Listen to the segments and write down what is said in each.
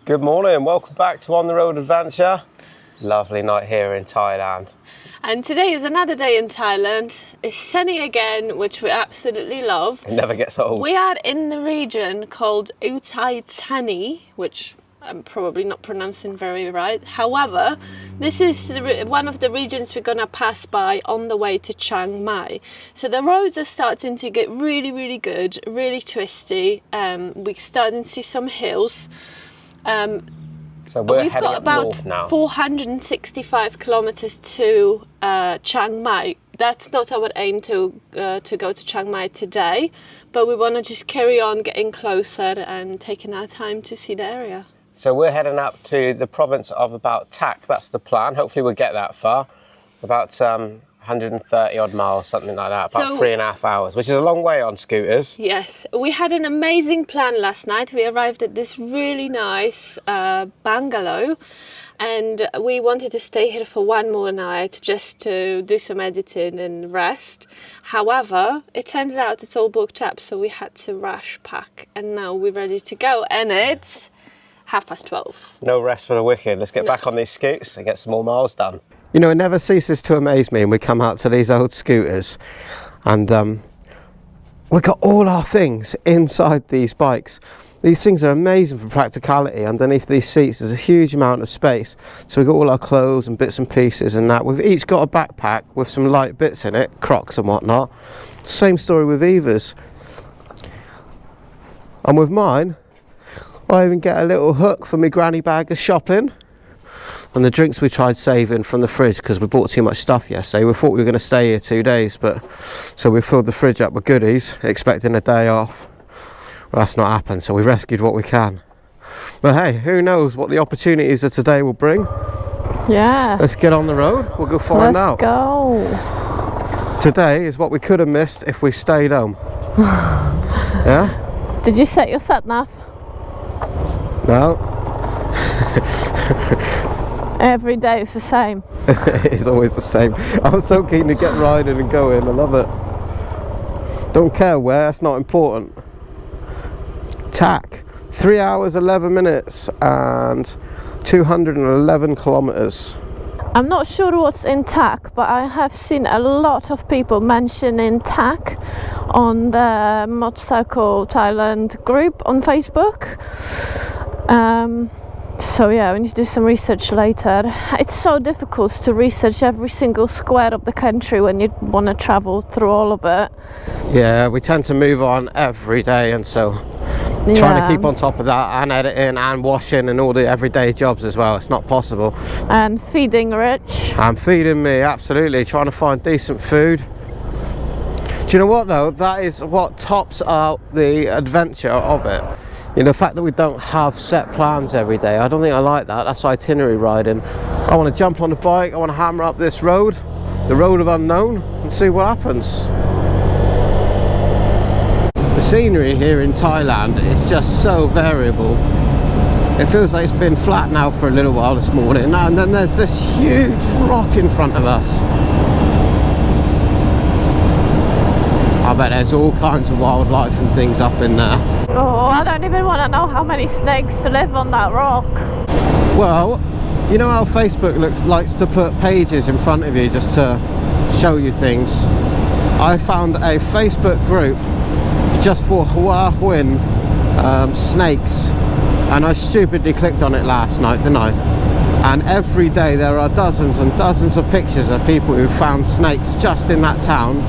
Good morning, welcome back to On the Road Adventure. Lovely night here in Thailand. And today is another day in Thailand. It's sunny again, which we absolutely love. It never gets old. We are in the region called Uthai Thani, which I'm probably not pronouncing very right. However, this is one of the regions we're gonna pass by on the way to Chiang Mai. So the roads are starting to get really good, really twisty. We're starting to see some hills. So we've got about 465 kilometers to Chiang Mai. That's not our aim to go to Chiang Mai today, but we want to just carry on getting closer and taking our time to see the area. So we're heading up to the province of about Tak. That's the plan. Hopefully we'll get that far. About 130 odd miles, something like that, about 3.5 hours, which is a long way on scooters. Yes, we had an amazing plan last night. We arrived at this really nice bungalow, and we wanted to stay here for one more night just to do some editing and rest. However, it turns out it's all booked up, so we had to rush pack, and now we're ready to go, and it's 12:30. No rest for the wicked. Let's get back on these scoots and get some more miles done. You know, it never ceases to amaze me when we come out to these old scooters and we've got all our things inside these bikes. These things are amazing for practicality. Underneath these seats there's a huge amount of space. So we've got all our clothes and bits and pieces and that. We've each got a backpack with some light bits in it, Crocs and whatnot. Same story with Eva's. And with mine, I even get a little hook for my granny bag of shopping. And the drinks we tried saving from the fridge because we bought too much stuff yesterday. We thought we were going to stay here 2 days, but so we filled the fridge up with goodies, expecting a day off. Well, that's not happened, so we rescued what we can. But hey, who knows what the opportunities of today will bring? Yeah. Let's get on the road. We'll go find out. Let's go. Today is what we could have missed if we stayed home. Yeah? Did you set your sat nav? No. Every day it's the same. It's always the same. I'm so keen to get riding and going. I love it. Don't care where, that's not important. Tak, 3 hours 11 minutes and 211 kilometers. I'm not sure what's in Tak, but I have seen a lot of people mentioning Tak on the Motorcycle Thailand group on Facebook. So yeah, we need to do some research later. It's so difficult to research every single square of the country when you want to travel through all of it. Yeah, we tend to move on every day, and so trying to keep on top of that and editing and washing and all the everyday jobs as well, it's not possible. And feeding Rich. And feeding me, absolutely. Trying to find decent food. Do you know what though? That is what tops out the adventure of it. You know, the fact that we don't have set plans every day, I don't think I like that. That's itinerary riding. I want to jump on the bike, I want to hammer up this road, the road of unknown, and see what happens. The scenery here in Thailand is just so variable. It feels like it's been flat now for a little while this morning, and then there's this huge rock in front of us. I bet there's all kinds of wildlife and things up in there. Oh, I don't even want to know how many snakes live on that rock. Well, you know how Facebook likes to put pages in front of you just to show you things? I found a Facebook group just for Hua Huin snakes, and I stupidly clicked on it last night, didn't I? And every day there are dozens and dozens of pictures of people who found snakes just in that town,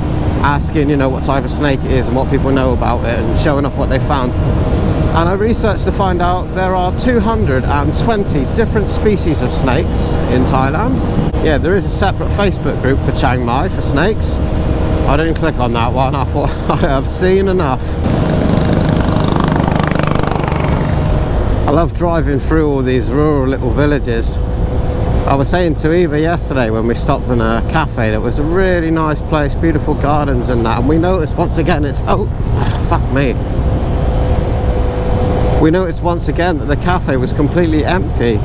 asking, you know, what type of snake it is and what people know about it, and showing off what they found. And I researched to find out there are 220 different species of snakes in Thailand. Yeah, there is a separate Facebook group for Chiang Mai for snakes. I didn't click on that one. I thought, I have seen enough. I love driving through all these rural little villages. I was saying to Eva yesterday when we stopped in a cafe that was a really nice place, beautiful gardens and that, and we noticed once again fuck me. We noticed once again that the cafe was completely empty.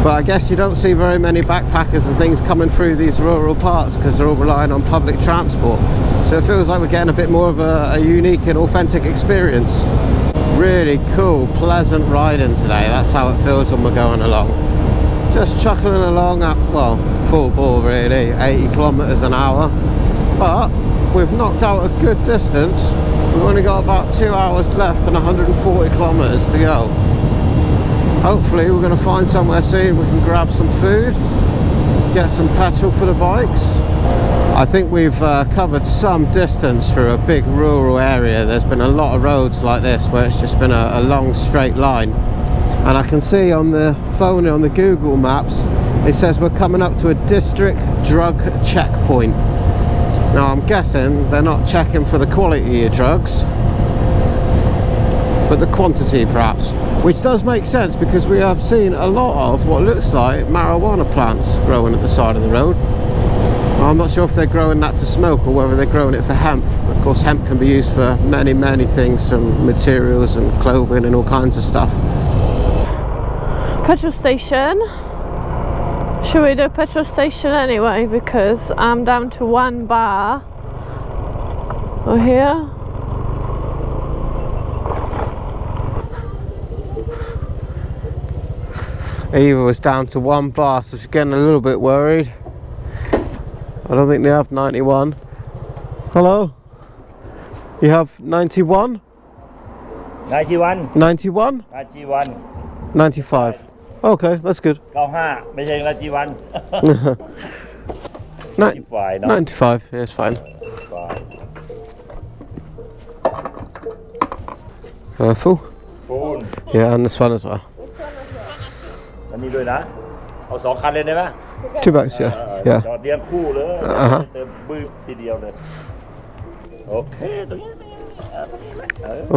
But I guess you don't see very many backpackers and things coming through these rural parts because they're all relying on public transport. So it feels like we're getting a bit more of a unique and authentic experience. Really cool, pleasant riding today. That's how it feels when we're going along. Just chuckling along at, well, full bore really, 80 kilometers an hour. But we've knocked out a good distance. We've only got about 2 hours left and 140 kilometers to go. Hopefully we're going to find somewhere soon we can grab some food, get some petrol for the bikes. I think we've covered some distance through a big rural area. There's been a lot of roads like this where it's just been a long straight line. And I can see on the phone, on the Google Maps, it says we're coming up to a district drug checkpoint. Now I'm guessing they're not checking for the quality of your drugs, but the quantity perhaps. Which does make sense because we have seen a lot of what looks like marijuana plants growing at the side of the road. I'm not sure if they're growing that to smoke or whether they're growing it for hemp. Of course, hemp can be used for many things, from materials and clothing and all kinds of stuff. Petrol station. Should we do a petrol station anyway? Because I'm down to 1 bar. Over here. Eva was down to 1 bar, so she's getting a little bit worried. I don't think they have 91. Hello? You have 91? 91 91? 91 95. Okay, that's good. 95 ไม่ใช่ 91 95, 95, yeah, it's fine. Full? Full. Yeah, and this one as well. อันนี้ด้วยนะ เอา 2 คันเลยได้ไหม 2 bags, yeah. Yeah. จอดเรียงคู่เลย เติมบึ้บทีเดียวเลย โอเคตรงนี้ตรงนี้ไหม Okay. โอ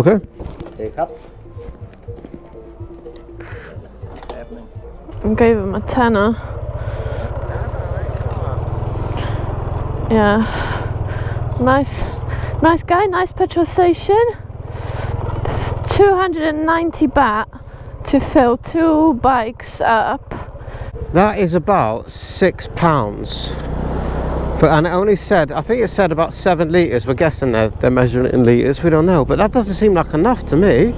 เคครับ I gave him a tenner. Yeah. Nice guy, nice petrol station. 290 baht to fill 2 bikes up. That is about £6. And it only said, I think it said about 7 litres. We're guessing they're measuring it in litres. We don't know, but that doesn't seem like enough to me.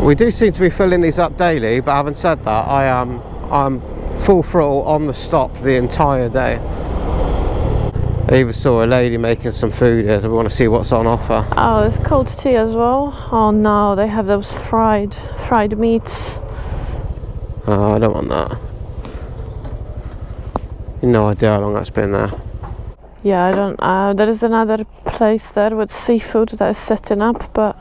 We do seem to be filling these up daily, but having said that, I'm full throttle on the stop the entire day. I even saw a lady making some food here, so we want to see what's on offer. Oh, there's cold tea as well. Oh no, they have those fried meats. Oh, I don't want that. No idea how long that's been there. Yeah, I don't. There is another place there with seafood that is setting up, but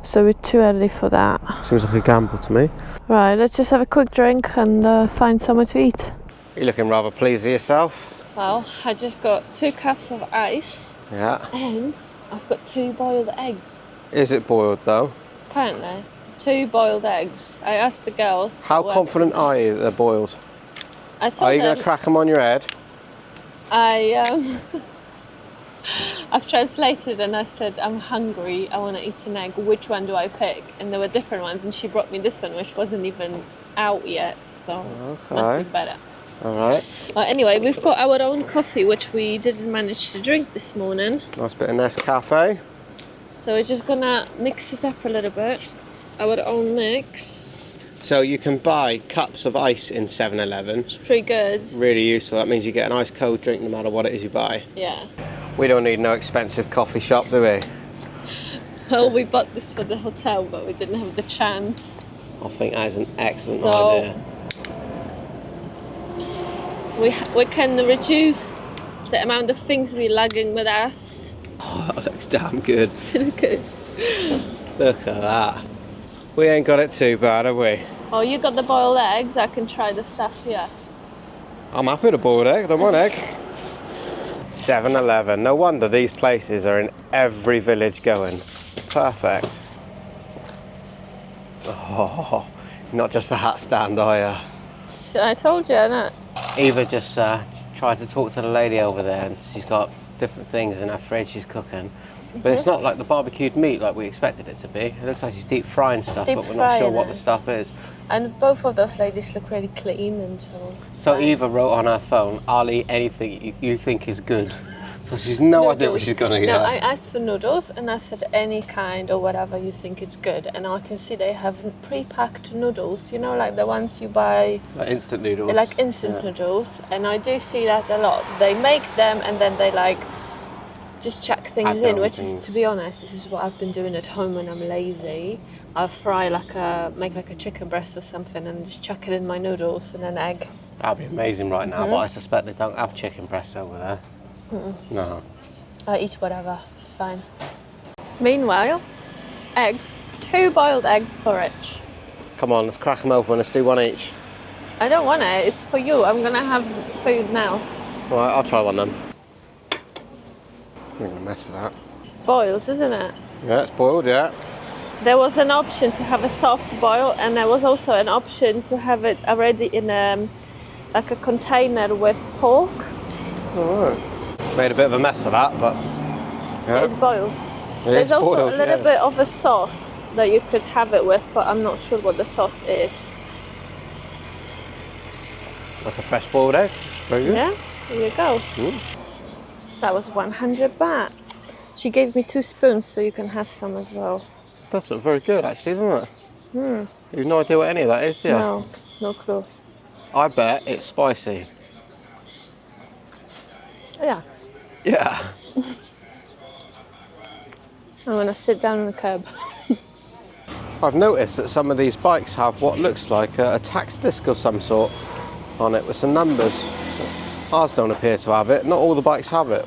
so we're too early for that. Seems like a gamble to me. Right, let's just have a quick drink and find somewhere to eat. You're looking rather pleased with yourself. Well, I just got 2 cups of ice. Yeah. And I've got 2 boiled eggs. Is it boiled though? Apparently. 2 boiled eggs. I asked the girls. How confident are you that they're boiled? I told Are you them, going to crack them on your head? I've translated and I said, I'm hungry, I want to eat an egg, which one do I pick? And there were different ones, and she brought me this one, which wasn't even out yet, so must be better. Alright. Well, anyway, we've got our own coffee, which we didn't manage to drink this morning. Nice bit of Nescafe. So we're just gonna mix it up a little bit. Our own mix. So you can buy cups of ice in 7-Eleven. It's pretty good. Really useful. That means you get a nice cold drink no matter what it is you buy. Yeah. We don't need no expensive coffee shop, do we? Well, we bought this for the hotel, but we didn't have the chance. I think that is an excellent idea. We can reduce the amount of things we're lugging with us. Oh, that looks damn good. Good. Look at that. We ain't got it too bad, have we? Oh, you got the boiled eggs. I can try the stuff here. I'm happy with a boiled egg. I don't want egg. 7-Eleven. No wonder these places are in every village going. Perfect. Oh, not just a hat stand, are you? I told you, innit? Eva just tried to talk to the lady over there, and she's got different things in her fridge she's cooking. But it's not like the barbecued meat like we expected it to be. It looks like she's deep frying stuff, but we're not sure what the stuff is. And both of those ladies look really clean and so. So Eva wrote on her phone, "I'll eat anything you think is good." So she's no idea what Noodles. she's gonna get. No, I asked for noodles and I said any kind or whatever you think it's good. And I can see they have pre-packed noodles, you know, like the ones you buy. Like instant noodles. Like instant noodles. And I do see that a lot. They make them and then they like just chuck things in, which is, to be honest, this is what I've been doing at home when I'm lazy. I'll fry make like a chicken breast or something and just chuck it in my noodles and an egg. That'd be amazing right now, but I suspect they don't have chicken breasts over there. No. I eat whatever, fine. Meanwhile, eggs. 2 boiled eggs for Rich. Come on, let's crack them open. Let's do one each. I don't want it, it's for you. I'm gonna have food now. All right, I'll try one then. I'm gonna mess with that. Boiled, isn't it? Yeah, it's boiled, yeah. There was an option to have a soft boil, and there was also an option to have it already in like a container with pork. All right. Made a bit of a mess of that, but yeah. It's boiled. There's also a little bit of a sauce that you could have it with, but I'm not sure what the sauce is. That's a fresh boiled egg. Very good. Yeah, there you go. That was 100 baht. She gave me 2 spoons, so you can have some as well. That's very good, actually, doesn't it? You have no idea what any of that is, do you? No, no clue. I bet it's spicy. Yeah. Yeah. I'm gonna sit down on the curb. I've noticed that some of these bikes have what looks like a tax disc of some sort on it with some numbers. Ours don't appear to have it. Not all the bikes have it.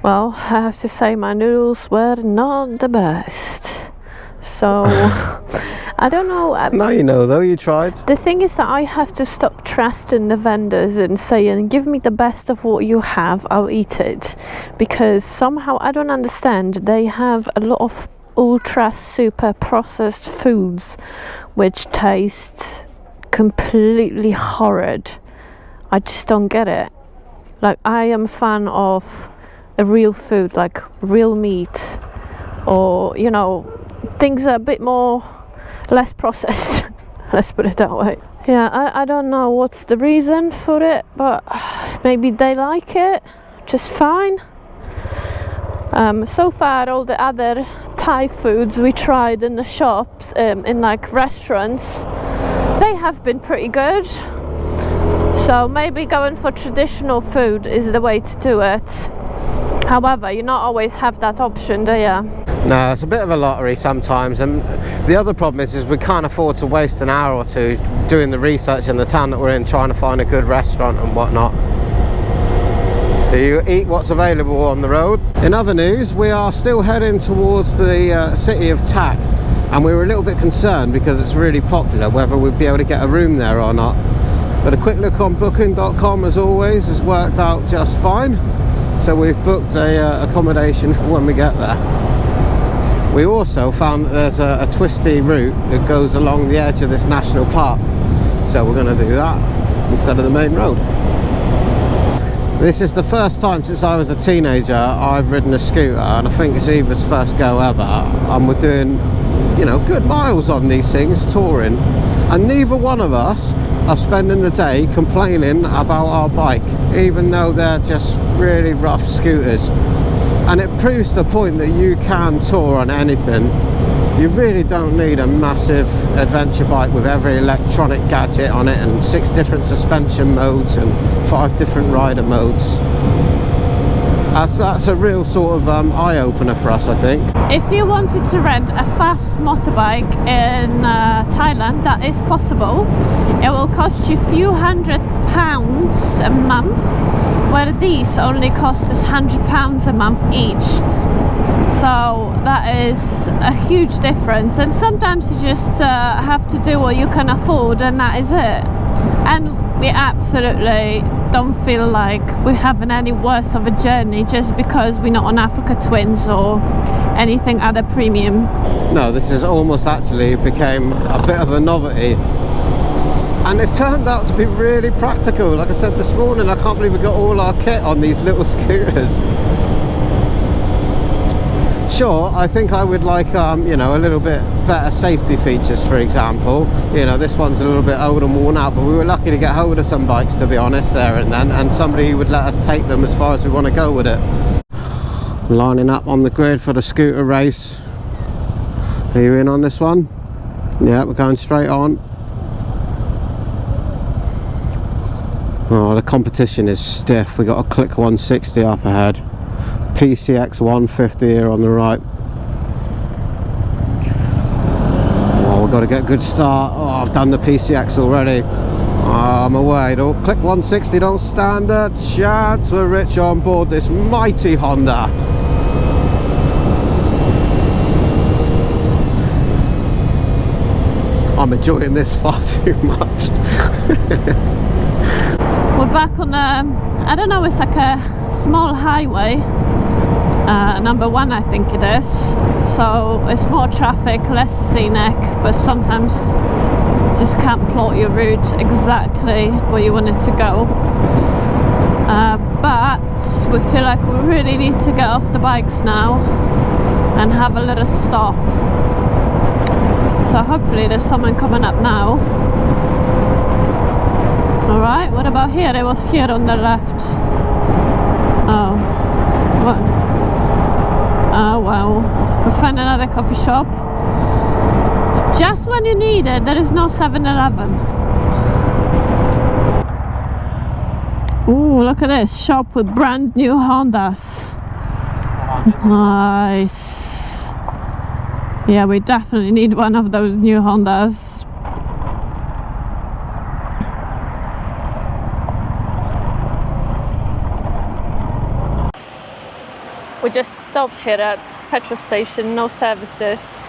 Well, I have to say my noodles were not the best. So, I don't know. Now you know though, you tried. The thing is that I have to stop trusting the vendors and saying, give me the best of what you have, I'll eat it. Because somehow, I don't understand, they have a lot of ultra super processed foods which taste completely horrid. I just don't get it. Like, I am a fan of a real food, like real meat, or, you know, things are a bit more less processed. Let's put it that way. Yeah, I don't know what's the reason for it, but maybe they like it just fine. So far all the other Thai foods we tried in the shops, in like restaurants, they have been pretty good. So maybe going for traditional food is the way to do it. However, you not always have that option, do you? No, it's a bit of a lottery sometimes, and the other problem is we can't afford to waste an hour or two doing the research in the town that we're in, trying to find a good restaurant and whatnot. Do you eat what's available on the road? In other news, we are still heading towards the city of Tak, and we were a little bit concerned because it's really popular whether we'd be able to get a room there or not. But a quick look on booking.com, as always, has worked out just fine. So we've booked a accommodation for when we get there. We also found that there's a twisty route that goes along the edge of this national park. So we're going to do that instead of the main road. This is the first time since I was a teenager I've ridden a scooter, and I think it's Eva's first go ever. And we're doing, you know, good miles on these things, touring. And neither one of us are spending the day complaining about our bike, even though they're just really rough scooters. And it proves the point that you can tour on anything. You really don't need a massive adventure bike with every electronic gadget on it and 6 different suspension modes and 5 different rider modes. That's a real sort of eye-opener for us, I think. If you wanted to rent a fast motorbike in Thailand, that is possible. It will cost you a few £100 a month, where these only cost us £100 a month each. So that is a huge difference, and sometimes you just have to do what you can afford, and that is it. And we absolutely don't feel like we're having any worse of a journey just because we're not on Africa Twins or anything other premium. No, this is almost actually became a bit of a novelty, and they've turned out to be really practical. Like I said this morning, I can't believe we got all our kit on these little scooters. Sure, I think I would like, you know, a little bit better safety features, for example. You know, this one's a little bit old and worn out, but we were lucky to get hold of some bikes, to be honest, there and then, and somebody who would let us take them as far as we want to go with it. Lining up on the grid for the scooter race. Are you in on this one? Yeah, we're going straight on. Oh, the competition is stiff. We got a Click 160 up ahead. PCX 150 here on the right. Oh, we've got to get a good start. Oh, I've done the PCX already. Oh, I'm away. Don't Click 160, don't stand a chance with Rich on board this mighty Honda. I'm enjoying this far too much. We're back on I don't know, it's like a small highway, number 1 I think it is, so it's more traffic, less scenic, but sometimes you just can't plot your route exactly where you want it to go, but we feel like we really need to get off the bikes now and have a little stop, so hopefully there's someone coming up now. Alright, what about here? It was here on the left. Oh. What? Oh well. We found another coffee shop. Just when you need it, there is no 7-Eleven. Ooh, look at this. Shop with brand new Hondas. Nice. Yeah, we definitely need one of those new Hondas. We just stopped here at petrol station, no services.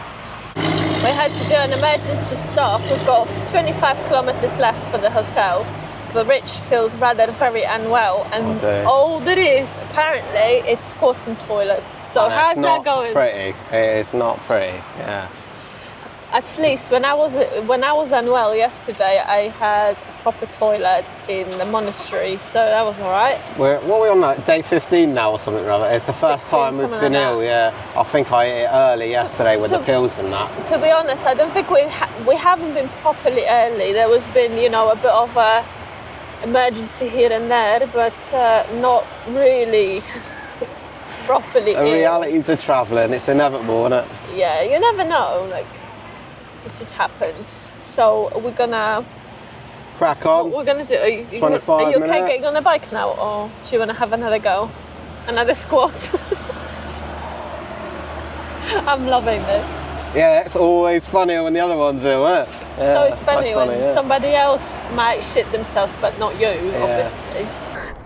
We had to do an emergency stop. We've got 25 kilometers left for the hotel, but Rich feels rather very unwell, and all there is, apparently, it's squatting toilets. So how's that going? Pretty. It is not pretty, yeah. At least when I was unwell yesterday, I had a proper toilet in the monastery, so that was all right. What are we on, like day 15 now or something rather? It's the first 16, time we've been ill, yeah. I think I ate it early yesterday with the pills and that. To be honest, I don't think we haven't been properly early. There was been, you know, a bit of a emergency here and there, but not really properly The realities of travelling, it's inevitable, isn't it? Yeah, you never know, like, it just happens. So we're gonna crack on. What we're gonna do? Are you 25 okay minutes. getting on the bike now, or do you want to have another go, another squat? I'm loving this. Yeah, it's always funnier when the other ones do, isn't it? Yeah, so it's funny when yeah. somebody else might shit themselves, but not you, obviously.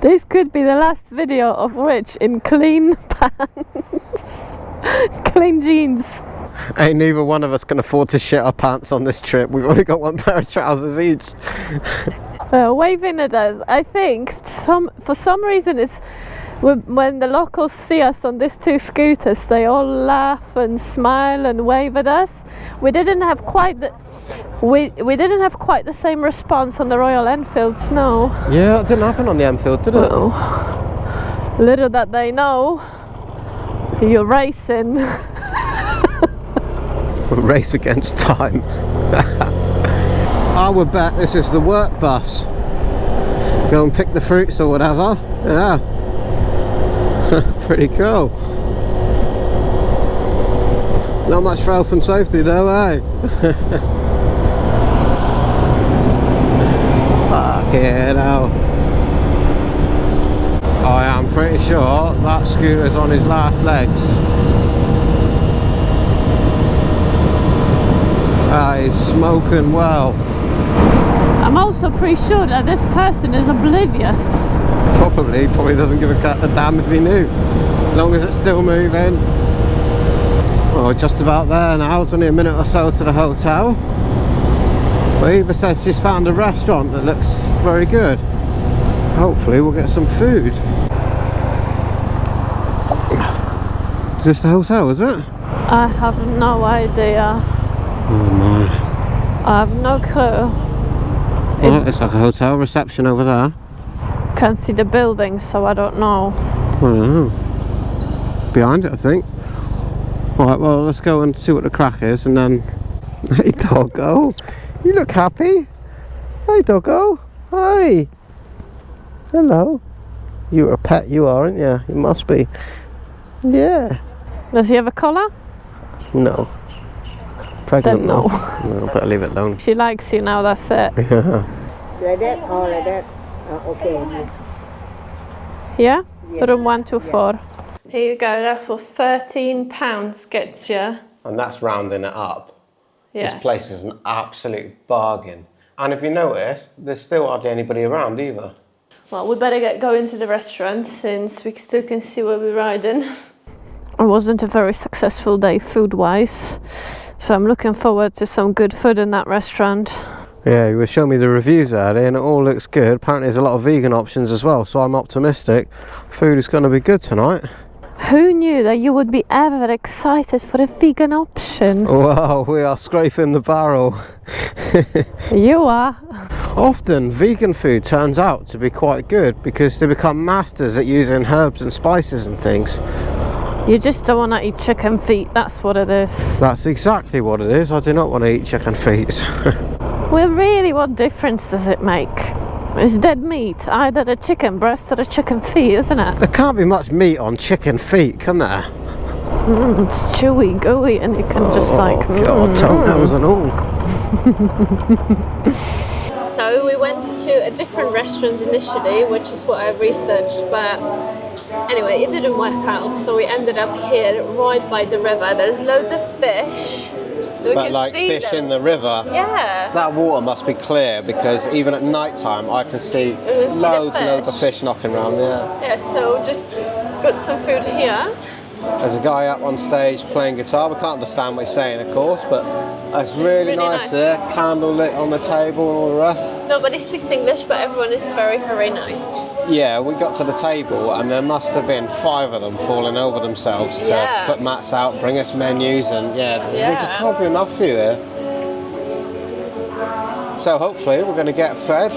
This could be the last video of Rich in clean pants, clean jeans. Ain't neither one of us can afford to shit our pants on this trip. We've only got one pair of trousers each. Waving at us. I think for some reason it's when the locals see us on these two scooters, they all laugh and smile and wave at us. We didn't have quite the same response on the Royal Enfields, no. Yeah, it didn't happen on the Enfield, did it? Oh. Little that they know, you're racing. Race against time. I would bet this is the work bus. Go and pick the fruits or whatever. Yeah. Pretty cool. Not much for health and safety though, eh? Fucking hell. Oh yeah, I'm pretty sure that scooter's on his last legs. He's smoking well. I'm also pretty sure that this person is oblivious. Probably doesn't give a damn if he knew. As long as it's still moving. Oh, just about there now. It's only a minute or so to the hotel. But Eva says she's found a restaurant that looks very good. Hopefully we'll get some food. Is this the hotel, is it? I have no idea. Oh my. I have no clue. Well, it's like a hotel reception over there. Can't see the building, so I don't know. I don't know. Behind it, I think. Alright, well, let's go and see what the crack is and then... Hey, doggo. You look happy. Hey, doggo. Hi. Hello. You're a pet, you are, aren't you? You must be. Yeah. Does he have a collar? No. Pregnant? Don't know. No, better leave it alone. She likes you now, that's it. Like that or like that? Okay. Yeah? Room 124. Here you go, that's what £13 gets you. And that's rounding it up. Yes. This place is an absolute bargain. And if you notice, there's still hardly anybody around either. Well, we better get going to the restaurant since we still can see where we're riding. It wasn't a very successful day food-wise, so I'm looking forward to some good food in that restaurant. Yeah, you were showing me the reviews earlier and it all looks good. Apparently there's a lot of vegan options as well, so I'm optimistic. Food is going to be good tonight. Who knew that you would be ever excited for a vegan option? Wow, we are scraping the barrel. You are. Often vegan food turns out to be quite good because they become masters at using herbs and spices and things. You just don't want to eat chicken feet, that's what it is. That's exactly what it is. I do not want to eat chicken feet. Well, really, what difference does it make? It's dead meat, either the chicken breast or the chicken feet, isn't it? There can't be much meat on chicken feet, can there? It's chewy, gooey, and you can just like... God, toenails and all. So we went to a different restaurant initially, which is what I researched, but anyway, it didn't work out, so we ended up here, right by the river. There's loads of fish. But like fish in the river, yeah. that water must be clear because even at night time I can see loads and loads of fish knocking around. Yeah, so just got some food here. There's a guy up on stage playing guitar. We can't understand what he's saying, of course, but it's really nice there. Candle lit on the table and all the rest. Nobody speaks English, but everyone is very, very nice. Yeah, we got to the table and there must have been 5 of them falling over themselves to put mats out, bring us menus, and they just can't do enough for you here. So hopefully we're going to get fed.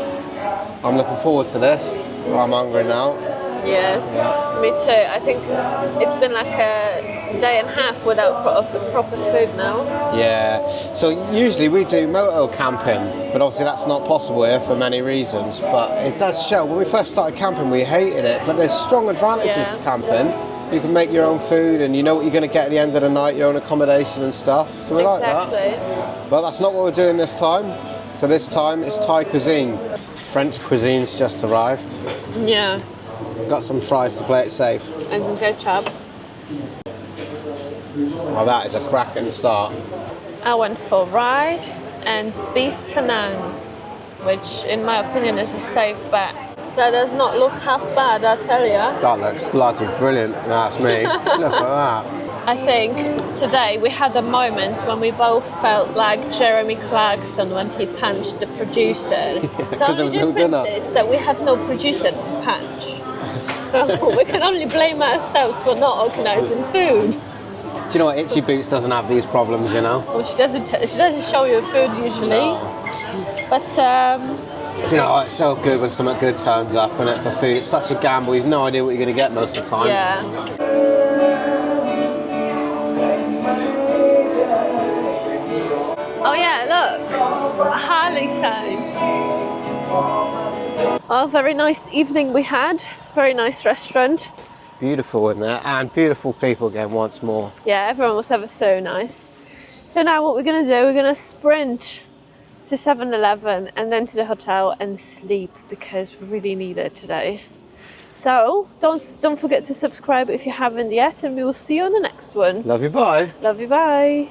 I'm looking forward to this. I'm hungry now. Yes, me too. I think it's been like a day and a half without proper food now. Yeah, so usually we do moto camping, but obviously that's not possible here for many reasons. But it does show, when we first started camping we hated it, but there's strong advantages to camping. You can make your own food and you know what you're going to get at the end of the night, your own accommodation and stuff, so we like that. But that's not what we're doing this time. So this time it's Thai cuisine. French cuisine's just arrived. Yeah. Got some fries to play it safe. And some ketchup. Well, that is a cracking start. I went for rice and beef Penang, which in my opinion is a safe bet. That does not look half bad, I tell you. That looks bloody brilliant. That's me. Look at that. I think today we had a moment when we both felt like Jeremy Clarkson when he punched the producer. The only difference is that we have no producer to punch. So we can only blame ourselves for not organising food. Do you know what? Itchy Boots doesn't have these problems, you know? Well, she doesn't show you food usually. No. But you know, it's so good when something good turns up, and for food, it's such a gamble. You've no idea what you're going to get most of the time. Yeah. Oh yeah, look, a Harley sign. Oh, very nice evening we had. Very nice restaurant. Beautiful in there, and beautiful people again once more. Yeah, everyone was ever so nice. So now what we're going to do, we're going to sprint to 7-Eleven and then to the hotel and sleep because we really need it today. So don't forget to subscribe if you haven't yet, and we will see you on the next one. Love you, bye. Love you, bye.